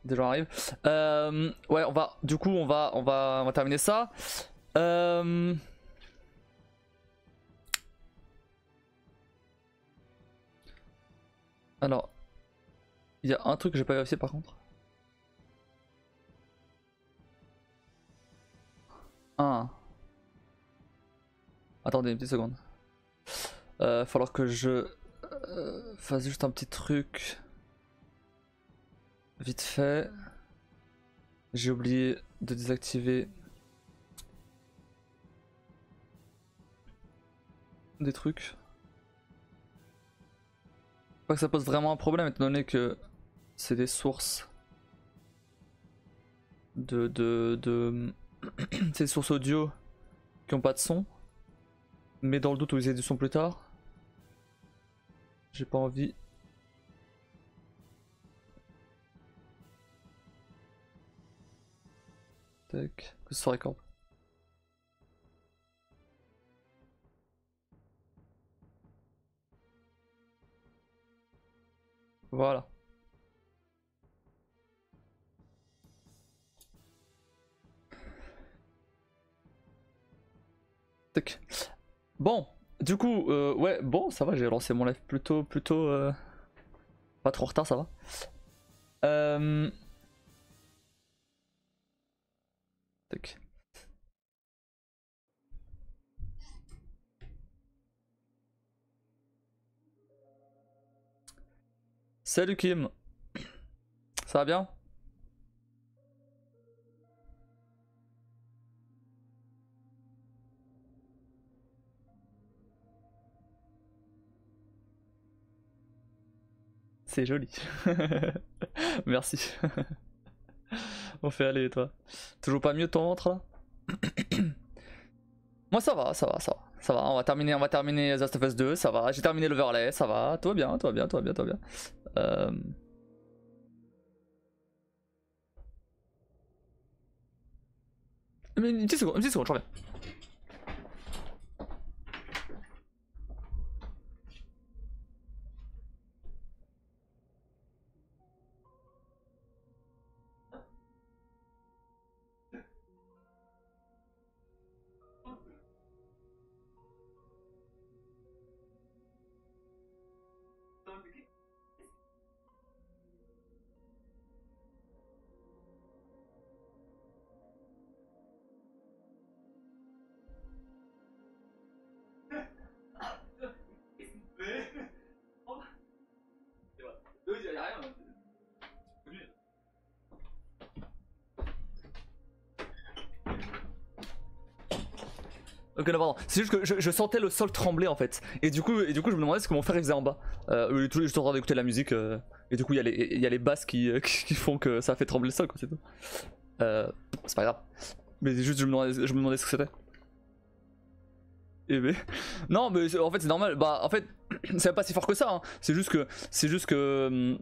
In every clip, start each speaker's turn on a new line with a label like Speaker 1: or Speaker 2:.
Speaker 1: des gens arrivent. Ouais, on va, du coup, on va terminer ça. Alors, il y a un truc que j'ai pas vérifié par contre. Ah. Attendez une petite seconde. Falloir que je fasse juste un petit truc. Vite fait. J'ai oublié de désactiver des trucs. Pas que ça pose vraiment un problème étant donné que c'est des sources c'est des sources audio qui ont pas de son. Mais dans le doute, utiliser du son plus tard. J'ai pas envie. Tac, que ce soit record. Voilà. Tac. Bon, du coup, ouais, bon, ça va, j'ai lancé mon live plutôt, pas trop en retard, ça va. Tac. Salut Kim, ça va bien? C'est joli. Merci. On fait aller et toi? Toujours pas mieux ton ventre là? Moi ça va, ça va, ça va. Ça va, on va terminer The Last of Us 2, ça va. J'ai terminé l'overlay, ça va. Toi bien, toi bien, toi bien, toi bien. Mais une petite seconde, je reviens. Ok, non, pardon. C'est juste que je sentais le sol trembler en fait. Et du coup, je me demandais ce que mon frère il faisait en bas. J'étais en train d'écouter la musique. Et du coup, il y a les basses qui font que ça fait trembler le sol, quoi, c'est tout. C'est pas grave. Mais juste, je me demandais ce que c'était. Et mais... Non, mais en fait, c'est normal. Bah, en fait, c'est pas si fort que ça. Hein. C'est juste que.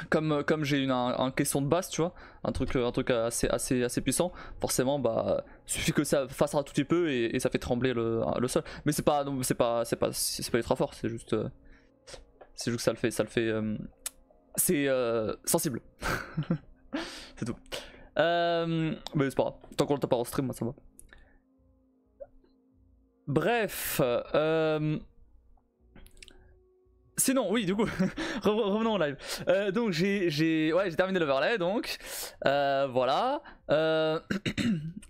Speaker 1: Comme j'ai un caisson de basse, tu vois, un truc assez puissant, forcément, bah, suffit que ça fasse un tout petit peu et ça fait trembler le sol. Mais c'est pas ultra fort, c'est juste que ça le fait, c'est sensible. C'est tout. Mais c'est pas grave, tant qu'on le tape pas en stream, moi ça va. Bref, sinon, oui, du coup, revenons au live. Donc, j'ai terminé l'overlay, donc. Voilà.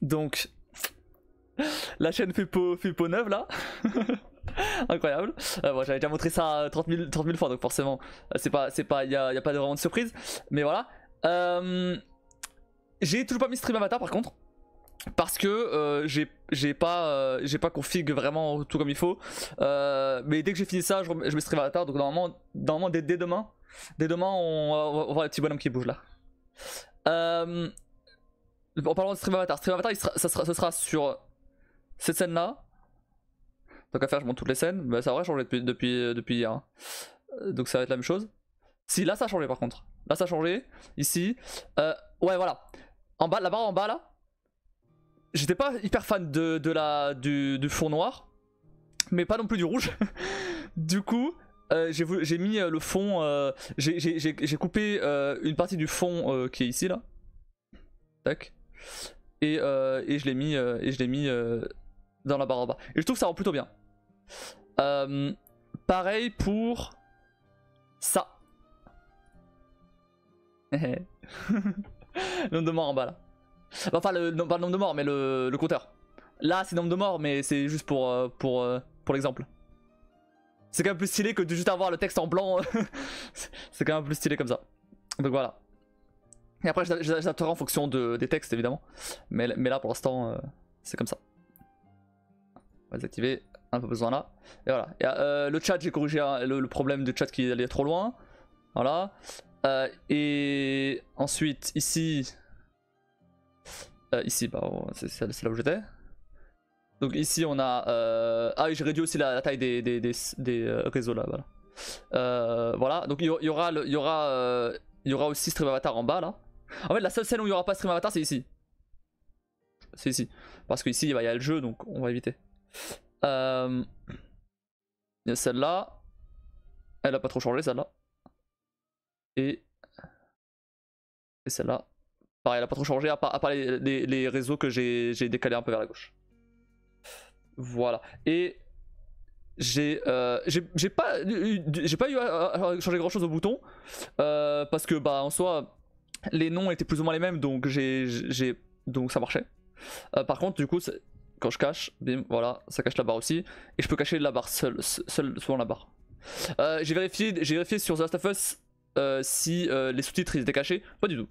Speaker 1: Donc, la chaîne fait peau neuve, là. Incroyable. Bon, j'avais déjà montré ça 30 000 fois, donc forcément, y a pas vraiment de surprise. Mais voilà. J'ai toujours pas mis stream avatar, par contre. Parce que j'ai pas config vraiment tout comme il faut. Mais dès que j'ai fini ça, je mets stream avatar. Donc normalement dès demain, on va voir le petit bonhomme qui bouge là. En parlant de stream avatar, ce sera sur cette scène là. Donc à faire, je monte toutes les scènes. Bah, ça aurait changé depuis hier. Hein. Donc ça va être la même chose. Si, là ça a changé par contre. Là ça a changé. Ici. Ouais, voilà. En bas, la barre en bas là. J'étais pas hyper fan du fond noir, mais pas non plus du rouge. Du coup, j'ai mis le fond, j'ai coupé une partie du fond qui est ici là. Tac. Et je l'ai mis, dans la barre en bas. Et je trouve que ça rend plutôt bien. Pareil pour ça. Le nombre de morts en bas là. Enfin, pas le nombre de morts, mais le compteur. Là, c'est le nombre de morts, mais c'est juste pour l'exemple. C'est quand même plus stylé que de juste avoir le texte en blanc. C'est quand même plus stylé comme ça. Donc voilà. Et après, j'adapterai en fonction des textes évidemment. Mais là, pour l'instant, c'est comme ça. On va désactiver. Un peu besoin là. Et voilà. Et, le chat, j'ai corrigé le problème de chat qui allait trop loin. Voilà. Et ensuite, ici. Ici, bah, c'est là où j'étais. Donc ici on a... Ah oui, j'ai réduit aussi la taille des réseaux là, voilà. Voilà, donc il y aura aussi Stream Avatar en bas là. En fait la seule scène où il n'y aura pas Stream Avatar c'est ici. C'est ici. Parce qu'ici il y a le jeu donc on va éviter. Il y a celle-là. Elle a pas trop changé celle-là. Et celle-là. Pareil, elle a pas trop changé à part les réseaux que j'ai décalés un peu vers la gauche. Voilà. Et j'ai pas eu à changer grand chose au bouton parce que bah en soi les noms étaient plus ou moins les mêmes donc donc ça marchait. Par contre du coup quand je cache, bim, voilà, ça cache la barre aussi et je peux cacher la barre seule selon la barre. J'ai vérifié sur The Last of Us si les sous-titres ils étaient cachés. Pas du tout.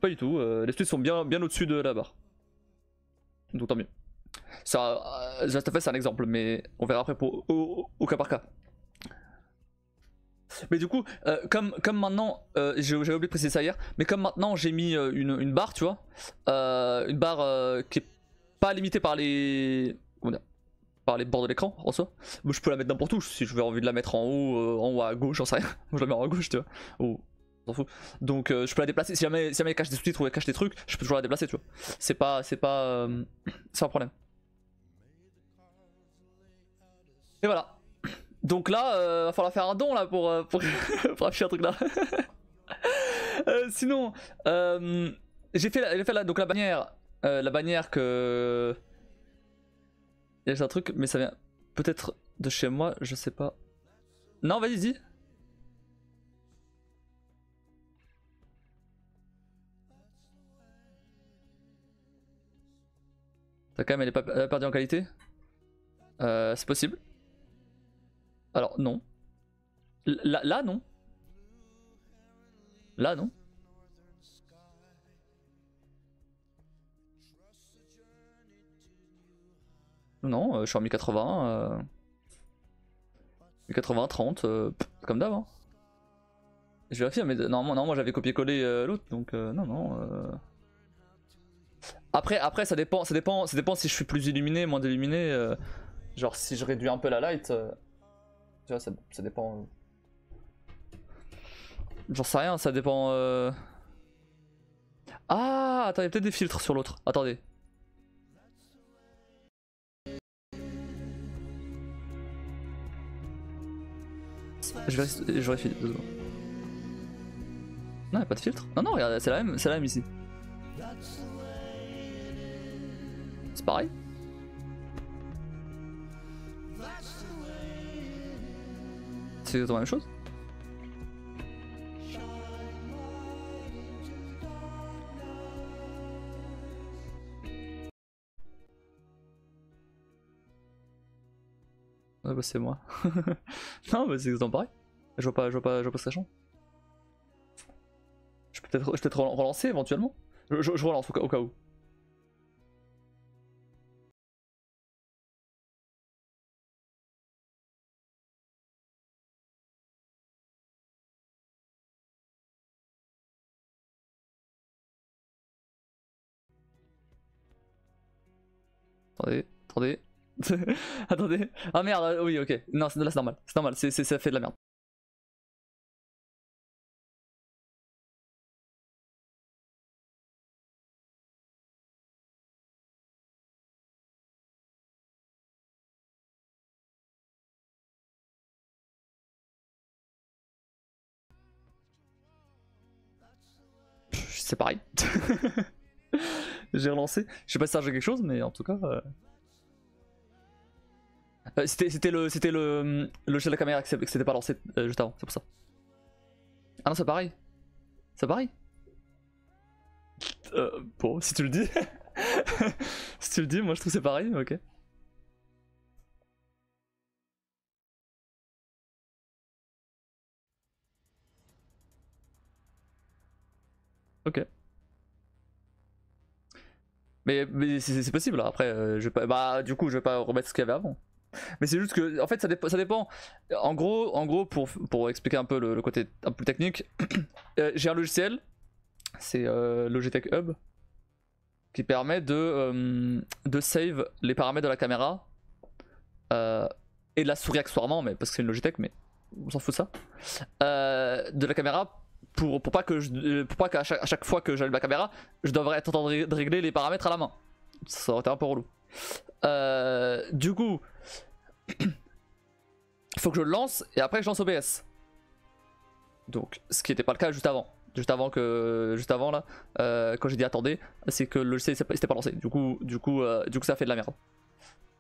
Speaker 1: Pas du tout. Les sous-titres sont bien au-dessus de la barre. Donc tant mieux. Ça, The Last of Us c'est un exemple, mais on verra après au cas par cas. Mais du coup, comme maintenant, j'avais oublié de préciser ça hier, mais comme maintenant j'ai mis une barre, tu vois, une barre qui est pas limitée par les bords de l'écran en soi. Moi, je peux la mettre n'importe où si je veux envie de la mettre en haut à gauche, j'en sais rien. Moi je la mets en haut à gauche, tu vois. Oh, on s'en fout. Donc je peux la déplacer. Si jamais elle cache des sous-titres ou elle cache des trucs, je peux toujours la déplacer, tu vois. C'est pas un problème. Et voilà. Donc là, va falloir faire un don là pour afficher un truc là. Sinon, j'ai fait donc la bannière que. Il y a un truc, mais ça vient peut-être de chez moi, je sais pas. Non, vas-y, dis. Ta cam, elle a perdu en qualité. C'est possible. Alors, non. Là, non. Là, non. Non, je suis en 1080. 1080, 30, comme d'hab. Hein. Je vérifie, mais non, moi j'avais copié-collé l'autre, donc non. Après ça dépend si je suis plus illuminé, moins illuminé. Genre si je réduis un peu la light, tu vois, ça dépend. J'en sais rien, ça dépend. Ah, attends, il y a peut-être des filtres sur l'autre. Attendez. Je vérifie 2 secondes. Non, il a pas de filtre. Non, regarde, c'est la même ici. C'est pareil. C'est exactement la même chose. Ah bah c'est moi. Non, bah c'est exactement pareil. Je vois pas ce que ça change. Je peux peut-être relancer éventuellement. Je relance au cas où. Attendez. Attendez. Ah merde, oui, ok. Non, là c'est normal. C'est normal, ça fait de la merde. c'est pareil. J'ai relancé. Je sais pas si ça a changé quelque chose, mais en tout cas. C'était le logiciel de la caméra qui s'était pas lancé juste avant, c'est pour ça. Ah non, c'est pareil. C'est pareil. Bon, si tu le dis. Si tu le dis, moi je trouve c'est pareil, ok. Ok. Mais c'est possible, après, je vais pas, bah du coup je vais pas remettre ce qu'il y avait avant. Mais c'est juste que, en fait, ça dépend. En gros pour expliquer un peu le côté un peu technique, j'ai un logiciel, c'est Logitech Hub, qui permet de save les paramètres de la caméra et de la souris accessoirement, mais parce que c'est une Logitech, mais on s'en fout de ça. De la caméra pour pas qu'à chaque fois que j'allume la caméra, je devrais être en train de régler les paramètres à la main. Ça aurait été un peu relou. Du coup, il faut que je le lance et après je lance OBS. Donc, ce qui n'était pas le cas juste avant. Juste avant là, quand j'ai dit attendez, c'est que le logiciel s'était pas lancé. Du coup, ça fait de la merde.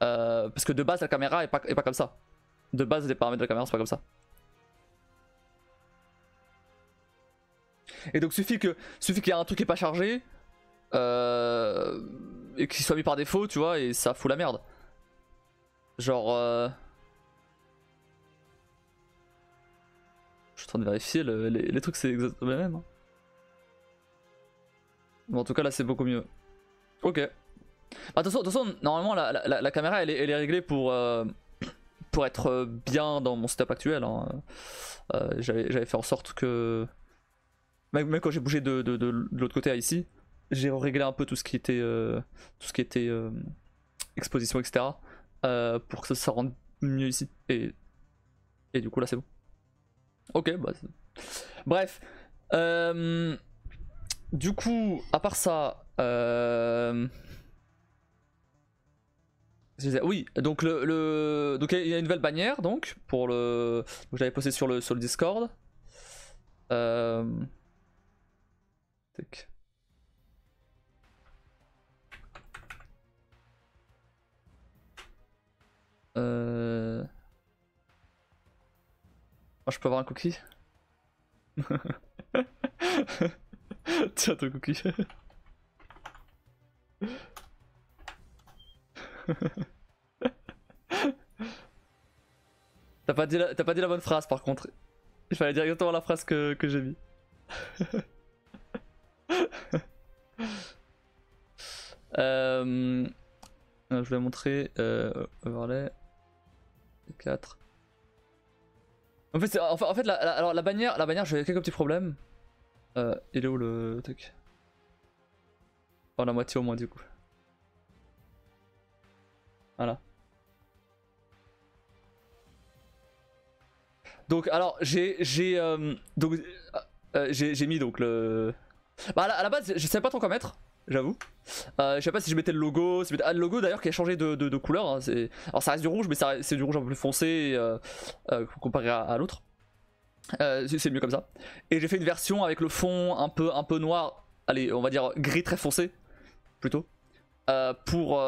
Speaker 1: Parce que de base, la caméra est pas comme ça. De base, les paramètres de la caméra, c'est pas comme ça. Et donc, suffit qu'il y ait un truc qui est pas chargé et qu'il soit mis par défaut, tu vois, et ça fout la merde. Genre. Je suis en train de vérifier, les trucs, c'est exactement les mêmes. Hein. Bon, en tout cas, là, c'est beaucoup mieux. Ok. Bah, de toute façon, normalement, la caméra, elle est réglée pour être bien dans mon setup actuel. Hein. J'avais fait en sorte que. Même quand j'ai bougé de l'autre côté à ici, j'ai réglé un peu tout ce qui était, exposition, etc. Pour que ça rende mieux ici. Et du coup, là, c'est bon. Ok, bah. Bref. Du coup, à part ça. Oui, donc donc il y a une nouvelle bannière donc pour le. Donc, j'avais posté sur le Discord. Tac. Oh, je peux avoir un cookie? Tiens ton cookie. T'as pas dit la bonne phrase par contre. Il fallait dire exactement la phrase que j'ai mis. Je vais montrer overlay 4. En fait, alors la bannière, j'ai quelques petits problèmes. Il est où le truc? Oh, la moitié au moins du coup. Voilà. Donc alors j'ai mis donc le. Bah à la base je savais pas trop quoi mettre, j'avoue. Je sais pas si je mettais le logo, le logo d'ailleurs qui a changé de couleur. Hein, alors ça reste du rouge mais c'est du rouge un peu plus foncé comparé à l'autre. C'est mieux comme ça. Et j'ai fait une version avec le fond un peu noir, allez on va dire gris très foncé plutôt. Pour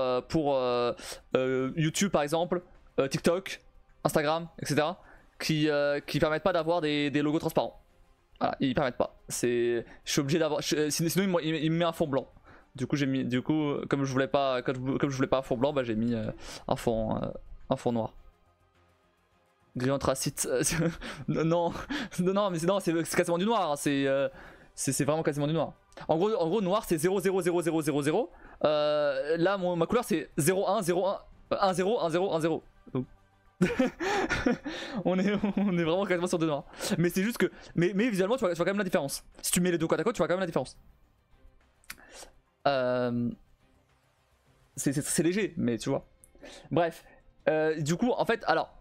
Speaker 1: YouTube par exemple, TikTok, Instagram, etc. Qui permettent pas d'avoir des logos transparents. Voilà, ils permettent pas. Je suis obligé d'avoir. Sinon il me met un fond blanc. Du coup comme je voulais pas un fond blanc, bah j'ai mis un fond noir. Gris anthracite. non mais c'est quasiment du noir. Hein. C'est vraiment quasiment du noir. En gros noir c'est 0,00000. Là ma couleur c'est 0,1 0,1 1 0 1 0 1 0. Donc on est vraiment quasiment sur du noir. Mais c'est juste que mais visuellement tu vois quand même la différence. Si tu mets les deux côte à côte, tu vois quand même la différence. C'est léger mais tu vois. Bref, du coup en fait alors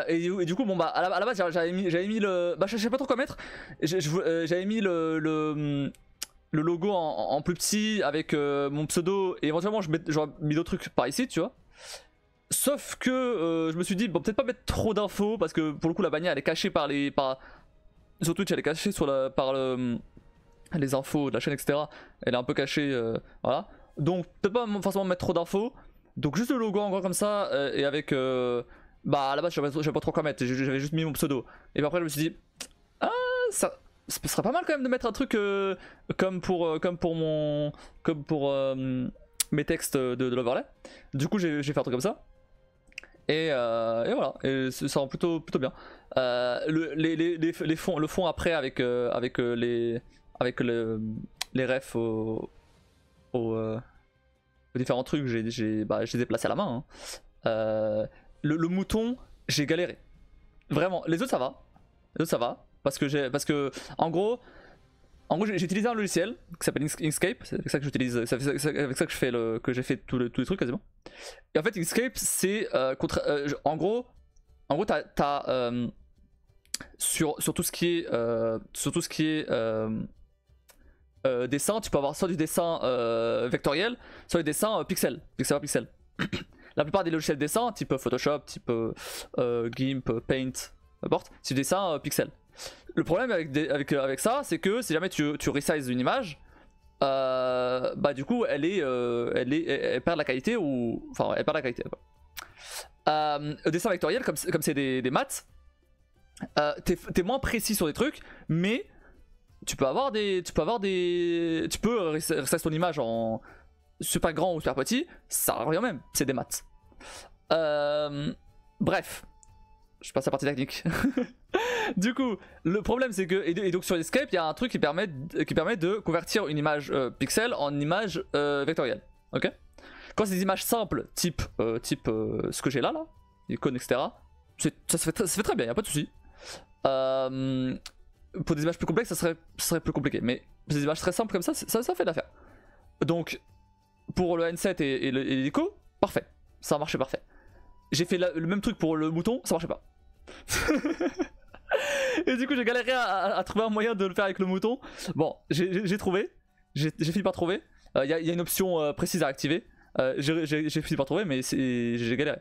Speaker 1: et du coup bon bah à la base j'avais mis le bah je sais pas trop quoi mettre. J'avais mis le logo en plus petit avec mon pseudo et éventuellement j'aurais mis d'autres trucs par ici tu vois. Sauf que je me suis dit bon peut-être pas mettre trop d'infos parce que pour le coup la bannière elle est cachée sur Twitch, elle est cachée par les infos de la chaîne, etc. Elle est un peu cachée, voilà. Donc peut-être pas forcément mettre trop d'infos. Donc juste le logo en gros comme ça, et avec... bah à la base je savais pas trop quoi mettre, j'avais juste mis mon pseudo. Et puis après je me suis dit, ah ça serait pas mal quand même de mettre un truc comme pour mes textes de l'overlay. Du coup j'ai fait un truc comme ça. Et voilà, et ça rend plutôt bien. Le fond après avec les refs aux différents trucs, je les ai placés à la main. Hein. Le mouton, j'ai galéré. Vraiment, les autres ça va. Parce que en gros j'ai utilisé un logiciel qui s'appelle Inkscape, c'est avec ça que j'utilise, c'est avec ça que j'ai fait tous les trucs quasiment. Et en fait Inkscape c'est en gros t'as sur tout ce qui est dessin, tu peux avoir soit du dessin vectoriel, soit du dessin pixel par pixel. La plupart des logiciels de dessin, type Photoshop, type GIMP, Paint, n'importe, c'est du dessin pixel. Le problème avec ça, c'est que si jamais tu resize une image, bah du coup elle perd la qualité, ou enfin elle perd la qualité. Le dessin vectoriel, comme c'est des maths, t'es moins précis sur des trucs, mais tu peux resize ton image en super grand ou super petit, ça revient même, c'est des maths. Bref, je passe à la partie technique. Du coup, le problème c'est que, et donc sur Escape, il y a un truc qui permet de convertir une image pixel en image vectorielle. Ok. Quand c'est des images simples, type ce que j'ai là, icône, etc., ça se fait très bien, y a pas de souci. Pour des images plus complexes, ça serait plus compliqué, mais des images très simples comme ça fait l'affaire. Donc, pour le N7 et l'hélico, parfait, ça a marché parfait. J'ai fait le même truc pour le mouton, ça marchait pas. Et du coup j'ai galéré à trouver un moyen de le faire avec le mouton. Bon, j'ai trouvé, j'ai fini par trouver. Y a une option précise à activer. J'ai fini par trouver, mais j'ai galéré.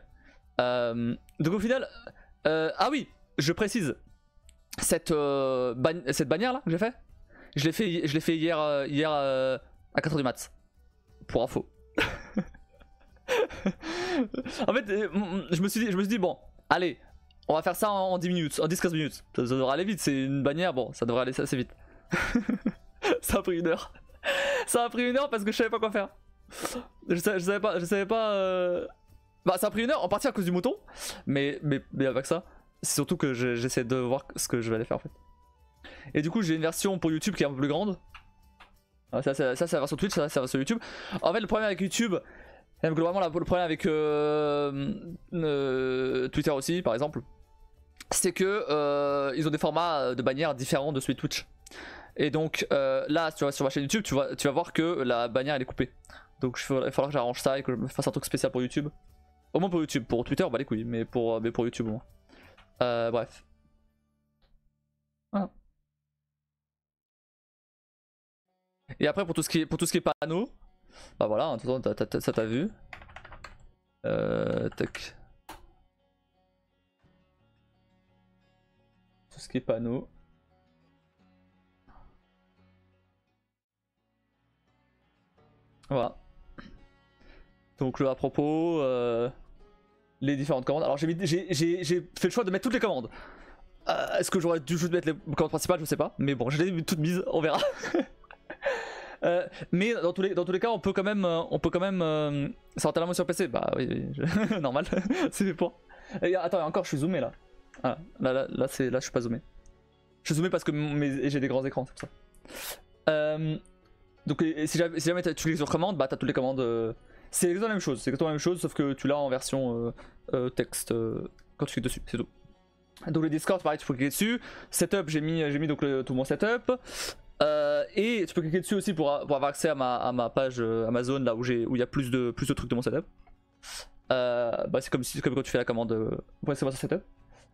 Speaker 1: Donc au final, ah oui, je précise, cette bannière là que j'ai fait, je l'ai fait hier à 4h du mat. Pour info. En fait, je me suis dit bon, allez, on va faire ça en 10 minutes, en 10-15 minutes. Ça devrait aller vite, c'est une bannière, bon, ça devrait aller assez vite. Ça a pris 1 heure. Ça a pris 1 heure parce que je savais pas quoi faire. Je savais pas. Bah, ça a pris 1 heure en partie à cause du mouton, mais avec ça, c'est surtout que j'essaie de voir ce que je vais aller faire en fait. Et du coup, j'ai une version pour YouTube qui est un peu plus grande. Ça c'est la version Twitch, ça c'est la version YouTube. En fait, le problème avec YouTube, même globalement le problème avec Twitter aussi par exemple, c'est que ils ont des formats de bannières différents de celui de Twitch. Et donc là tu vois, sur ma chaîne YouTube tu vas voir que la bannière elle est coupée. Donc il va falloir que j'arrange ça et que je me fasse un truc spécial pour YouTube. Au moins pour YouTube, pour Twitter bah les couilles, mais pour YouTube au moins. Bref. Voilà. Et après pour tout ce qui est panneau, bah voilà, hein, ça t'as vu. Tac. Tout ce qui est panneau. Voilà. Donc à propos, les différentes commandes. Alors j'ai fait le choix de mettre toutes les commandes. Est-ce que j'aurais dû juste mettre les commandes principales, je sais pas. Mais bon, je les ai toutes mises, on verra. Mais dans tous les cas, on peut quand même, ça rentrer la main sur PC. Bah oui, normal, c'est fait pour. Et, attends, encore, je suis zoomé là. Ah, là, je suis pas zoomé. Je suis zoomé parce que j'ai des grands écrans, c'est pour ça. Donc si jamais tu cliques sur commande, bah t'as toutes les commandes. C'est exactement la même chose, sauf que tu l'as en version texte quand tu cliques dessus, c'est tout. Donc le Discord, pareil, tu peux cliquer dessus. Setup, j'ai mis donc tout mon setup. Et tu peux cliquer dessus aussi pour avoir accès à ma page Amazon, là où il y a plus de trucs de mon setup. Bah c'est comme quand tu fais la commande c'est moi setup.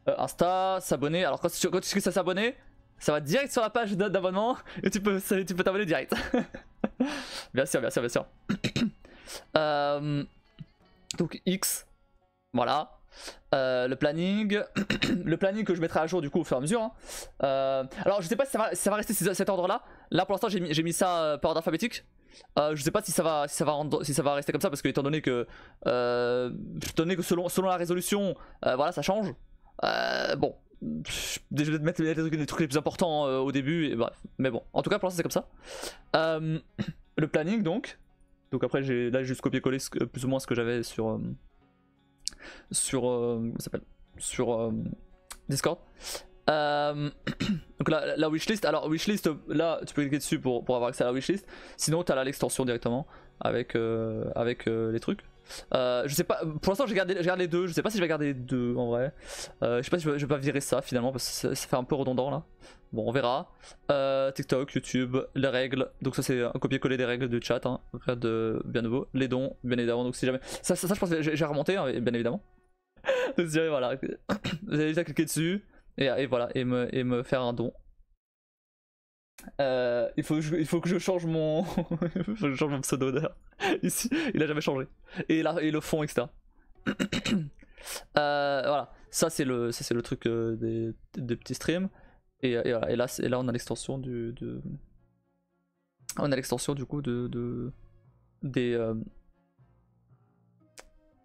Speaker 1: Insta, s'abonner. Alors quand tu cliques sur s'abonner, ça va direct sur la page d'abonnement et tu peux t'abonner direct. Bien sûr. Donc X, voilà. Le planning, le planning que je mettrai à jour du coup au fur et à mesure. Hein. Alors je sais pas si ça va rester cet ordre là. Là pour l'instant j'ai mis ça par ordre alphabétique. Je sais pas si ça va rester comme ça parce que étant donné que selon la résolution, voilà ça change. Bon, je vais mettre les trucs les plus importants au début et bref. Mais bon, en tout cas pour l'instant c'est comme ça. Le planning donc. Donc après j'ai là juste copié-collé plus ou moins ce que j'avais sur comment ça s'appelle, sur Discord. Donc là, la wishlist, alors wishlist, là tu peux cliquer dessus pour avoir accès à la wishlist. Sinon t'as là l'extension directement avec les trucs. Je sais pas, pour l'instant je garde les deux, je sais pas si je vais garder les deux en vrai. Je sais pas si je vais pas virer ça finalement parce que ça fait un peu redondant là. Bon on verra. TikTok, YouTube, les règles, donc ça c'est un copier-coller des règles de chat, hein. Rien de bien nouveau. Les dons, bien évidemment, donc si jamais. Ça je pense que j'ai remonté, hein, bien évidemment. Donc si jamais voilà, vous avez juste à cliquer dessus et voilà, et me faire un don. Il faut que je change mon il faut que je change mon pseudo d'ailleurs. Ici, il a jamais changé. Et là, et le fond, etc. Voilà, ça c'est le truc des petits streams. Et voilà, et là on a l'extension on a l'extension du coup des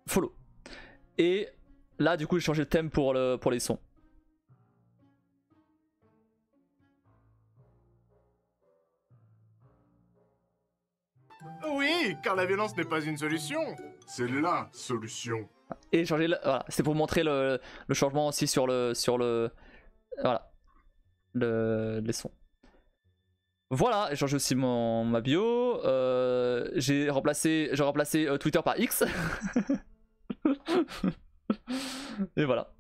Speaker 1: follow. Et là du coup j'ai changé le thème pour les sons.
Speaker 2: Oui, car la violence n'est pas une solution.
Speaker 3: C'est la solution.
Speaker 1: Et changer voilà, c'est pour montrer le changement aussi sur le voilà, les sons. Voilà, j'ai changé aussi ma bio. J'ai remplacé Twitter par X. Et voilà.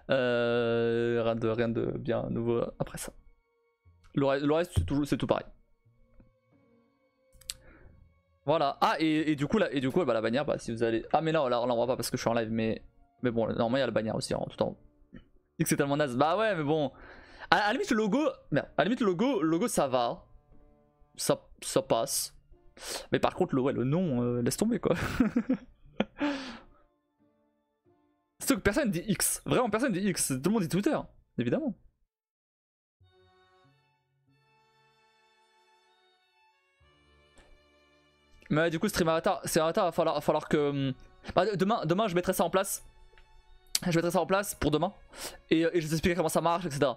Speaker 1: Rien de bien nouveau après ça. Le reste c'est tout pareil. Voilà. Ah et du coup bah, la bannière, bah, si vous allez. Ah mais non, là on voit pas parce que je suis en live, mais bon normalement il y a la bannière aussi en tout en haut. X c'est tellement naze. Bah ouais mais bon. À la limite le logo. Merde. À la limite le logo ça va. Ça passe. Mais par contre le nom, laisse tomber quoi. C'est que personne dit X. Vraiment personne dit X. Tout le monde dit Twitter. Évidemment. Mais ouais, du coup stream avatar va falloir que... Bah, demain je mettrai ça en place. Je mettrai ça en place pour demain. Et je vous expliquerai comment ça marche, etc.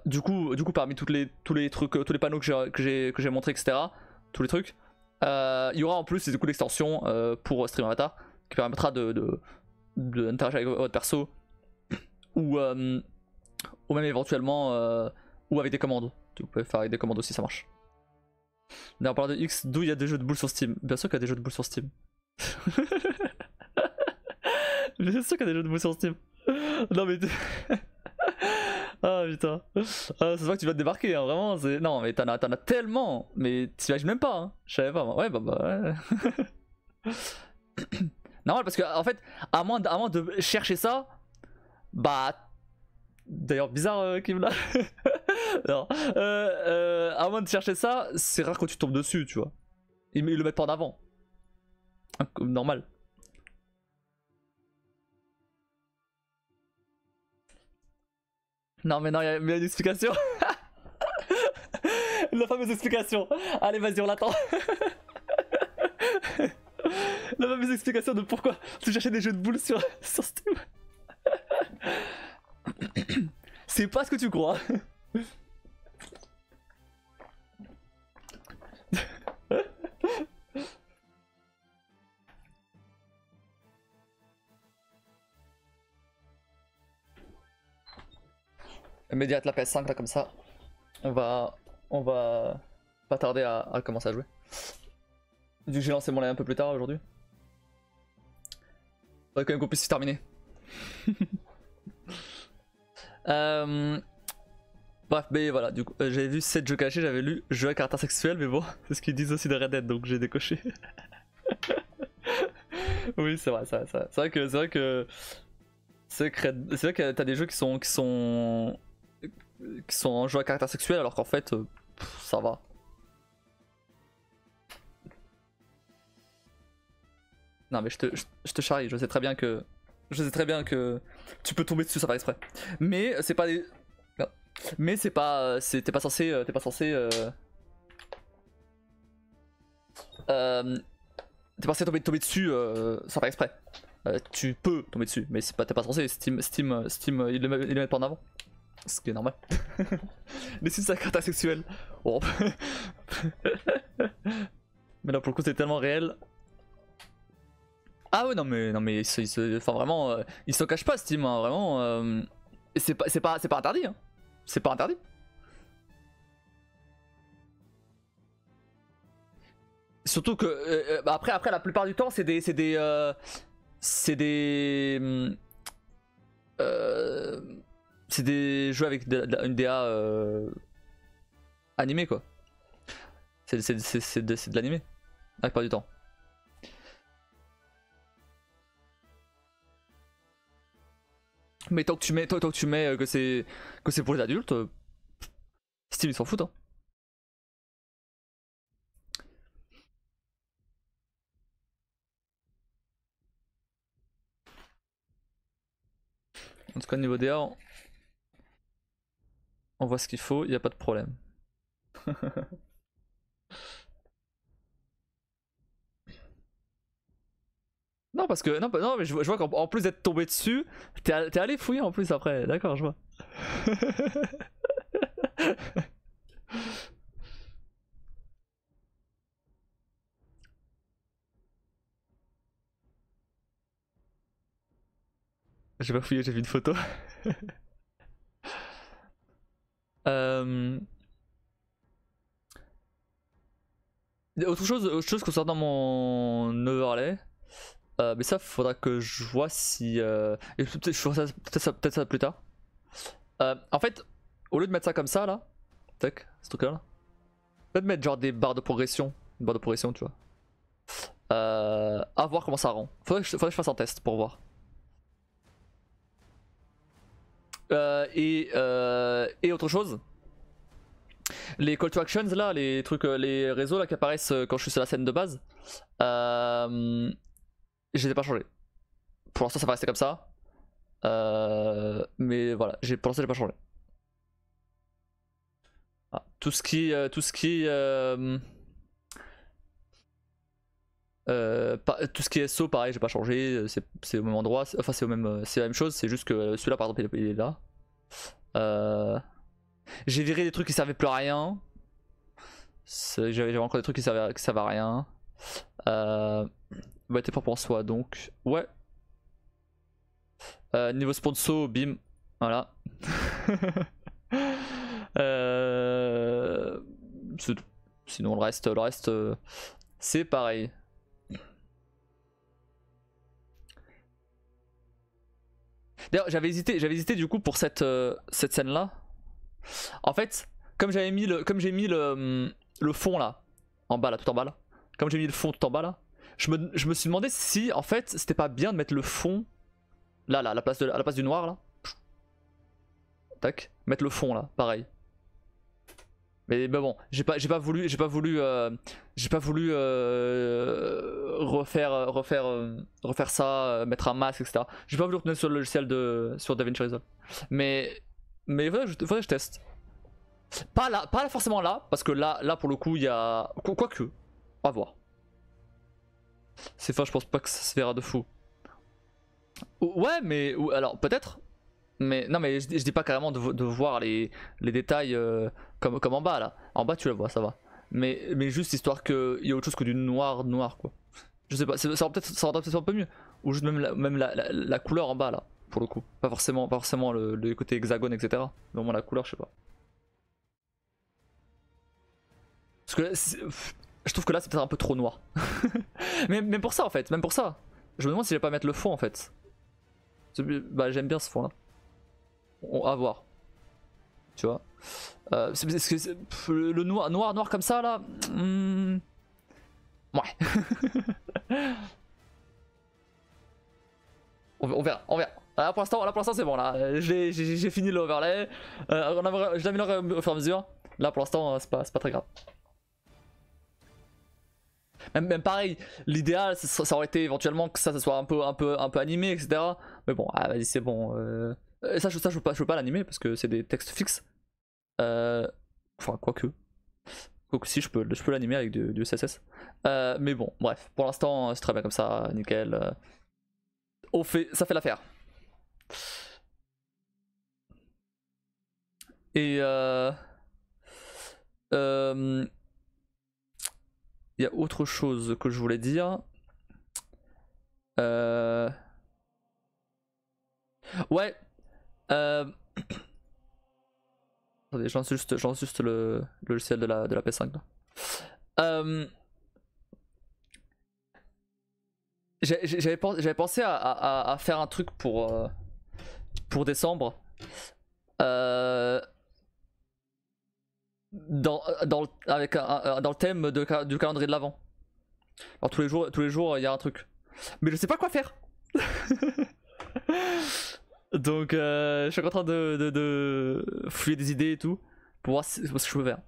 Speaker 1: Du coup parmi tous les trucs, tous les panneaux que j'ai montré, etc. Tous les trucs. Il y aura en plus du coup l'extension pour Stream Avatar qui permettra d'interagir avec votre perso ou même éventuellement ou avec des commandes. Vous pouvez faire avec des commandes aussi, ça marche. D'ailleurs, en parlant de X, d'où il y a des jeux de boules sur Steam. Bien sûr qu'il y a des jeux de boules sur Steam. Bien sûr qu'il y a des jeux de boules sur Steam. Non mais... Ah putain. Ah, c'est vrai que tu vas te débarquer, hein, vraiment. Non mais t'en as tellement. Mais t'imagines même pas, hein. Je savais pas moi. Ouais bah ouais. Normal parce que en fait, à moins de chercher ça, bah... D'ailleurs bizarre Kim là. Non. À moins de chercher ça, c'est rare quand tu tombes dessus, tu vois. Ils le mettent pas en avant. Normal. Non mais non, il y a une explication. La fameuse explication. Allez vas-y on l'attend. La fameuse explication de pourquoi tu cherchais des jeux de boules sur Steam. C'est pas ce que tu crois. Immédiate la PS5 là comme ça. On va pas tarder à commencer à jouer. Vu que j'ai lancé mon live un peu plus tard aujourd'hui. Faudrait quand même qu'on puisse se terminer. Bref, mais voilà, du coup, j'avais vu 7 jeux cachés, j'avais lu jeux à caractère sexuel, mais bon, c'est ce qu'ils disent aussi de Red Dead, donc j'ai décoché. Oui, c'est vrai, c'est vrai que t'as des jeux qui sont en jeu à caractère sexuel, alors qu'en fait, ça va. Non mais je te charrie, je sais très bien que Je sais très bien que tu peux tomber dessus sans faire exprès. Mais c'est pas des... Merde. Mais c'est pas... T'es pas censé... T'es pas censé... T'es pas censé tomber dessus sans faire exprès. Tu peux tomber dessus, mais t'es pas censé. Steam ils le mettent pas en avant. Ce qui est normal. Les sites à caractère sexuel. Oh. Mais là pour le coup c'est tellement réel. Ah ouais non mais enfin vraiment il se cache pas Steam hein, vraiment et c'est pas interdit hein. C'est pas interdit. Surtout que bah après la plupart du temps c'est des jeux avec une DA animée quoi. C'est de l'animé la plupart du temps. Mais tant que tu mets que c'est pour les adultes, Steam ils s'en foutent hein. En tout cas niveau DA on voit ce qu'il faut, il n'y a pas de problème. Non parce que non mais je vois qu'en plus d'être tombé dessus, t'es allé fouiller en plus après, d'accord je vois. J'ai pas fouillé, j'ai vu une photo. Autre chose concernant mon overlay. Mais ça faudra que je vois si... peut-être je ferai ça plus tard. En fait, au lieu de mettre ça comme ça là, tac, ce truc là, peut-être mettre genre des barres de progression, une barre de progression tu vois. À voir comment ça rend. Faudrait que je fasse un test pour voir. Et autre chose, les call to actions là, les trucs, les réseaux là qui apparaissent quand je suis sur la scène de base, je les ai pas changés. Pour l'instant ça va rester comme ça. Mais voilà, pour l'instant j'ai pas changé. Ah, tout ce qui est SO pareil j'ai pas changé, c'est au même endroit, enfin c'est la même chose, c'est juste que celui-là par exemple il est là. J'ai viré des trucs qui servaient plus à rien. J'avais encore des trucs qui servaient à rien. Bah t'es propre en soi donc ouais. Niveau sponsor, bim, voilà. Sinon le reste c'est pareil. D'ailleurs j'avais hésité du coup pour cette scène là. En fait comme j'ai mis le fond là en bas là, tout en bas là, comme j'ai mis le fond tout en bas là, je me suis demandé si en fait c'était pas bien de mettre le fond là à la place du noir là. Tac, mettre le fond là, pareil. Mais bon, j'ai pas voulu refaire ça, mettre un masque, etc. J'ai pas voulu retourner sur le logiciel sur DaVinci Resolve. Mais il faudrait que je teste. Pas là forcément là, parce que là pour le coup il y a... Quoique, à voir. C'est fin, je pense pas que ça se verra de fou. Ouais mais, alors peut-être. Mais non mais je dis pas carrément de voir les détails comme en bas là. En bas tu la vois, ça va. Mais juste histoire qu'il y ait autre chose que du noir quoi. Je sais pas, ça rendra peut-être un peu mieux. Ou juste même la couleur en bas là, pour le coup. Pas forcément le côté hexagone etc. Mais au moins la couleur je sais pas. Parce que là, je trouve que là c'est peut-être un peu trop noir. mais même pour ça en fait, même pour ça. Je me demande si je vais pas mettre le fond en fait. Bah j'aime bien ce fond là. À voir. Tu vois. Le noir comme ça là. Ouais. on verra. Là pour l'instant c'est bon là. J'ai fini l'overlay. Je l'améliore au fur et à mesure. Là pour l'instant c'est pas très grave. Même pareil, l'idéal ça aurait été éventuellement que ça soit un peu animé, etc. Mais bon, ah, vas-y, c'est bon. Ça, je veux pas l'animer parce que c'est des textes fixes. Enfin, quoique. Quoique si, je peux l'animer avec du CSS. Mais bon, bref, pour l'instant, c'est très bien comme ça, nickel. Ça fait l'affaire. Et il y a autre chose que je voulais dire. Ouais. Attendez, j'en juste le logiciel de la PS5 là. J'avais pensé à faire un truc pour décembre. Dans le thème du calendrier de l'Avent. Alors tous les jours il y a un truc. Mais je sais pas quoi faire. Donc je suis en train de fouiller des idées et tout pour voir ce que je peux faire.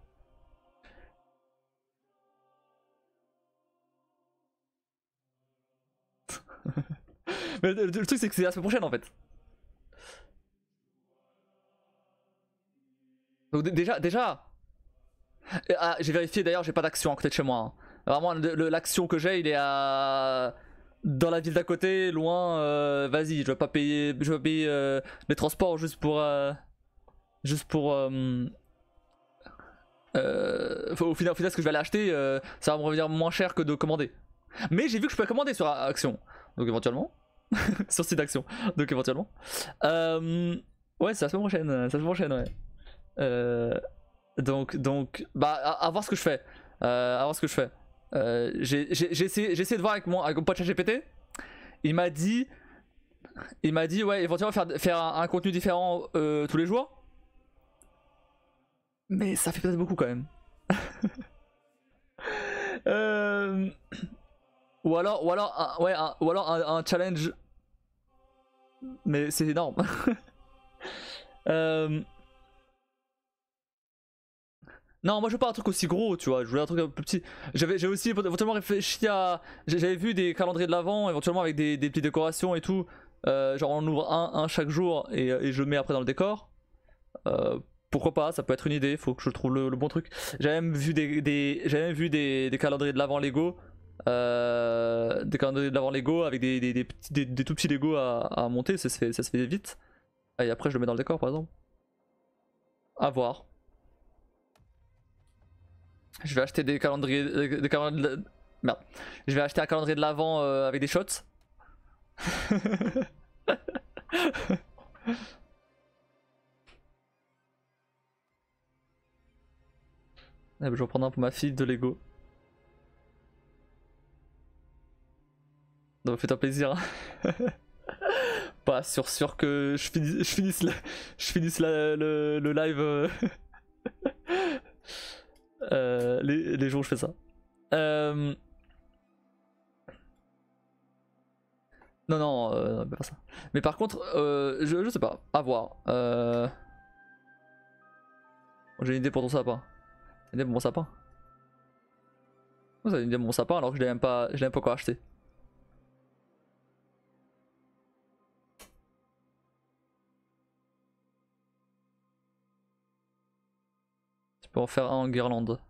Speaker 1: Mais le truc c'est que c'est la semaine prochaine en fait. Donc déjà j'ai vérifié d'ailleurs, j'ai pas d'action à côté de chez moi. Hein. Vraiment l'action que j'ai il est à... dans la ville d'à côté, loin, vas-y, je vais pas payer les transports juste pour au final ce que je vais aller acheter, ça va me revenir moins cher que de commander. Mais j'ai vu que je peux commander sur Action, donc éventuellement, sur site d'Action, donc éventuellement. Ouais, c'est la semaine prochaine, ouais. Donc, bah, à voir ce que je fais. J'ai essayé de voir avec mon pote ChatGPT. Il m'a dit, ouais, éventuellement faire un contenu différent tous les jours. Mais ça fait peut-être beaucoup quand même. Ou alors un challenge. Mais c'est énorme. Non, moi je veux pas un truc aussi gros, tu vois, je voulais un truc un peu plus petit. J'avais aussi éventuellement réfléchi à... J'avais vu des calendriers de l'Avent, éventuellement avec des petites décorations et tout. Genre on ouvre un chaque jour et je le mets après dans le décor. Pourquoi pas, ça peut être une idée, faut que je trouve le bon truc. J'avais même vu des calendriers de l'Avent Lego. Des calendriers de l'Avent Lego avec des tout petits Lego à monter, ça se fait vite. Et après je le mets dans le décor par exemple. À voir. Je vais acheter des calendriers. Merde. Je vais acheter un calendrier de l'Avent avec des shots. Je vais en prendre un pour ma fille de Lego. Donc fais-toi plaisir. Pas sûr que je finisse le live les jours où je fais ça. Non, pas ça. Mais par contre, je sais pas, à voir. J'ai une idée pour ton sapin. Une idée pour mon sapin. Vous avez une idée pour mon sapin alors que je l'ai même pas encore acheté. Tu peux en faire un en guirlande.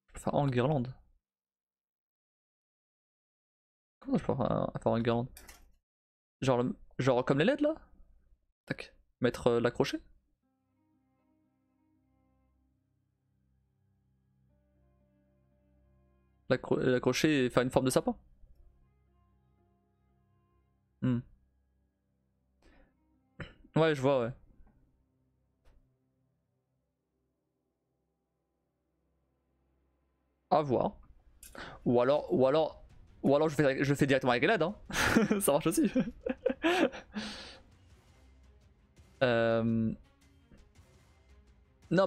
Speaker 1: Je peux faire un en guirlande. Comment je peux faire un guirlande? Genre comme les LED là? Tac. Mettre l'accrocher? L'accrocher et faire une forme de sapin? Ouais, je vois, ouais. À voir. Ou alors je fais directement avec LED, hein. Ça marche aussi. Non,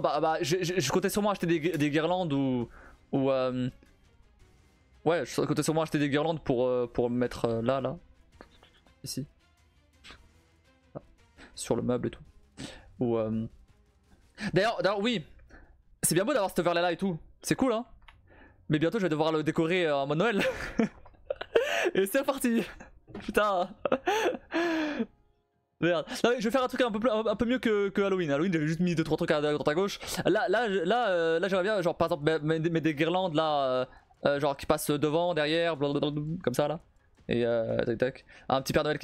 Speaker 1: bah je comptais sûrement acheter des guirlandes ou ouais, je comptais sûrement acheter des guirlandes pour mettre là, ici, sur le meuble et tout. Ou d'ailleurs oui, c'est bien beau d'avoir cet overlay là et tout, c'est cool, hein. Mais bientôt je vais devoir le décorer en mode Noël. Et c'est reparti. Putain. Merde. Non, mais je vais faire un truc un peu mieux que Halloween. Halloween j'avais juste mis 2-3 trucs à droite à gauche. Là j'aimerais bien genre par exemple mettre des guirlandes là genre qui passent devant, derrière, blablabla, comme ça là. Et tac tac. Un petit Père Noël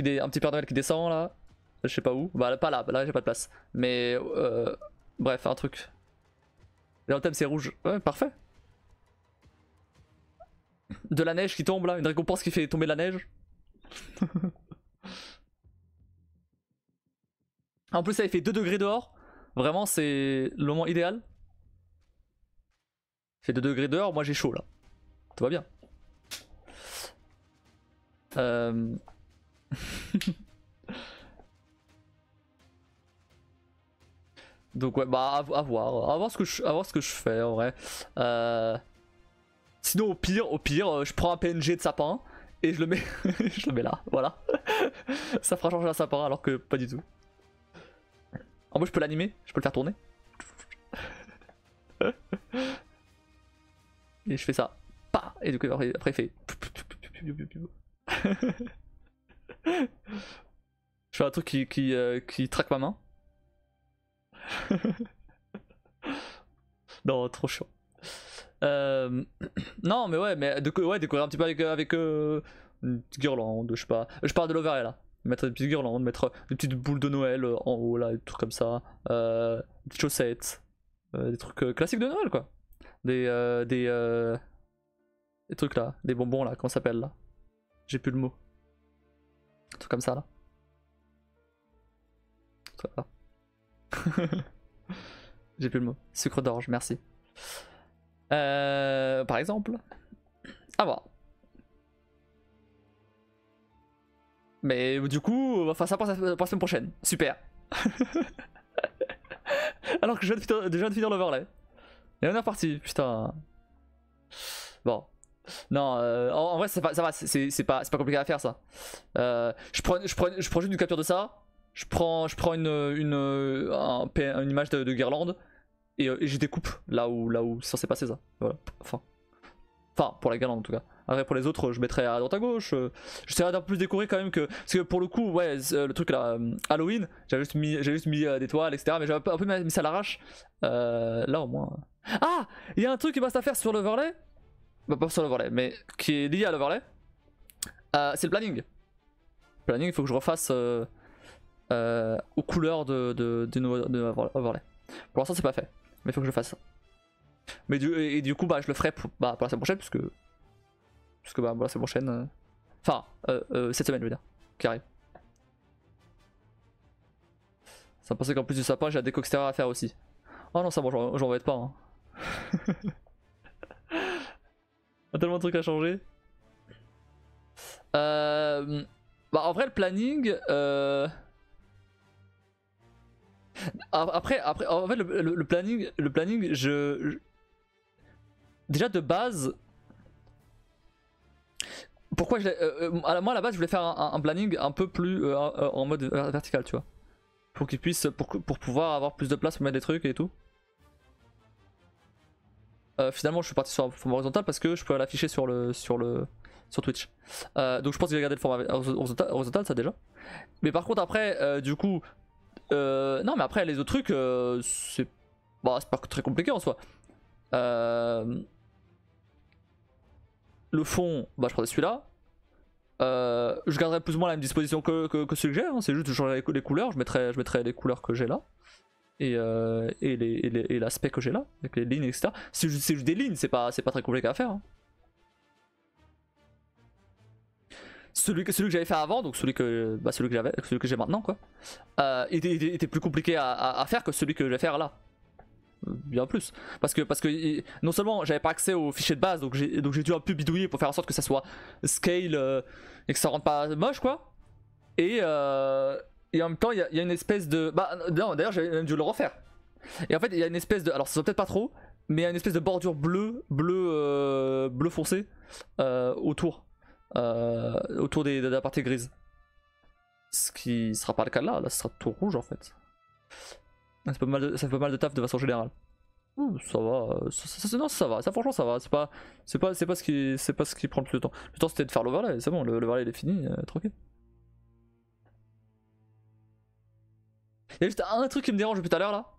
Speaker 1: qui descend là. Je sais pas où. Bah pas là, là j'ai pas de place. Mais bref, un truc. Là le thème c'est rouge. Ouais, parfait. De la neige qui tombe là, une récompense qui fait tomber de la neige. En plus ça il fait 2 degrés dehors. Vraiment c'est le moment idéal. Il fait 2 degrés dehors, moi j'ai chaud là. Tout va bien. Donc ouais bah à voir ce que je fais en vrai. Sinon au pire je prends un PNG de sapin et je le mets je le mets là, voilà. Ça fera changer un sapin alors que pas du tout. En plus je peux l'animer, je peux le faire tourner. Et je fais ça. Bah et du coup après il fait. Je fais un truc qui traque ma main. Non, trop chaud. Non, mais ouais, décorer un petit peu avec une petite guirlande, je sais pas. Je parle de l'overlay là. Mettre des petites guirlandes, mettre des petites boules de Noël en haut là, des trucs comme ça. Des petites chaussettes. Des trucs classiques de Noël quoi. Des trucs là, des bonbons là, comment ça s'appelle là? J'ai plus le mot. Des trucs comme ça là. J'ai plus le mot. Sucre d'orge, merci. Par exemple. À voir. Mais du coup, on va faire ça pour la semaine prochaine. Super. Alors que je viens de finir l'overlay. Et on est reparti, putain. Bon. Non, en vrai, ça va, c'est pas compliqué à faire ça. Je prends juste une capture de ça. Je prends une image de guirlande et je découpe là où c'est censé passer ça. Voilà. Enfin, pour la guirlande en tout cas. Après pour les autres, je mettrai à droite à gauche. J'essaierai d'un peu plus décorer quand même que parce que pour le coup, ouais, le truc là, Halloween, j'avais juste mis des toiles, etc. Mais j'avais un peu mis ça à l'arrache. Là au moins. Ah, il y a un truc qui reste à faire sur l'overlay. Bah pas sur l'overlay, mais qui est lié à l'overlay. C'est le planning. Le planning, il faut que je refasse aux couleurs de overlay. Pour l'instant c'est pas fait, mais il faut que je fasse ça. Mais du coup bah je le ferai pour la semaine prochaine puisque bah la semaine prochaine, enfin cette semaine je veux dire, qui arrive. Ça me pensait qu'en plus du sapin j'ai la déco extérieure à faire aussi. Oh non ça bon j'en vais être pas hein. Il y a tellement de trucs à changer. Bah en vrai le planning après en fait le planning déjà de base pourquoi moi à la base je voulais faire un planning un peu plus en mode vertical tu vois, pour qu'il puisse pour pouvoir avoir plus de place pour mettre des trucs et tout. Finalement je suis parti sur un format horizontal parce que je peux l'afficher sur Twitch. Donc je pense que je vais garder le format horizontal ça déjà. Mais par contre après du coup non mais après les autres trucs c'est pas très compliqué en soi. Le fond bah je prendrai celui-là. Je garderai plus ou moins la même disposition que celui que j'ai hein. C'est juste que je changerai les couleurs. Je mettrai les couleurs que j'ai là. Et l'aspect que j'ai là avec les lignes etc. C'est juste des lignes, c'est pas très compliqué à faire hein. Celui que j'avais fait avant, donc celui que j'ai maintenant quoi, était plus compliqué à faire que celui que je vais faire là. Bien plus. Parce que non seulement j'avais pas accès aux fichiers de base, donc j'ai dû un peu bidouiller pour faire en sorte que ça soit scale et que ça rende pas moche quoi. Et en même temps il y a une espèce de. Bah non, d'ailleurs j'avais même dû le refaire. Et en fait il y a une espèce de. Alors ça se voit peut-être pas trop, mais il y a une espèce de bordure bleu foncé autour de la partie grise. Ce qui sera pas le cas là, ce sera tout rouge en fait. Ça fait pas mal de taf de façon générale. Ça va, non, ça va, ça franchement ça va, c'est pas ce qui prend le plus de temps. Le temps c'était de faire l'overlay, c'est bon, l'overlay il est fini, tranquille. Il y a juste un truc qui me dérange depuis tout à l'heure là,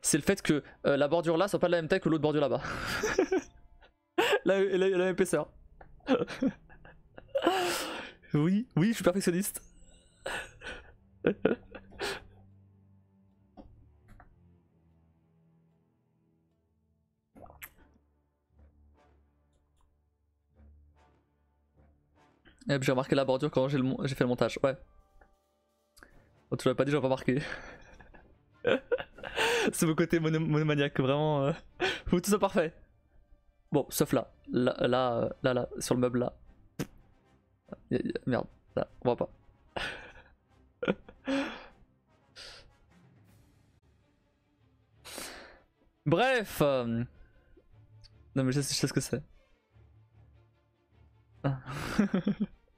Speaker 1: c'est le fait que la bordure là soit pas de la même taille que l'autre bordure là-bas. Là, elle a la même épaisseur. Oui, je suis perfectionniste. Et puis j'ai remarqué la bordure quand j'ai fait le montage, ouais. Oh, tu l'avais pas dit, j'aurais pas marqué. C'est mon côté monomaniaque, vraiment. Faut que tout soit parfait. Bon, sauf là. Là, sur le meuble là. Merde, là, on voit pas. Bref. Non mais je sais ce que c'est.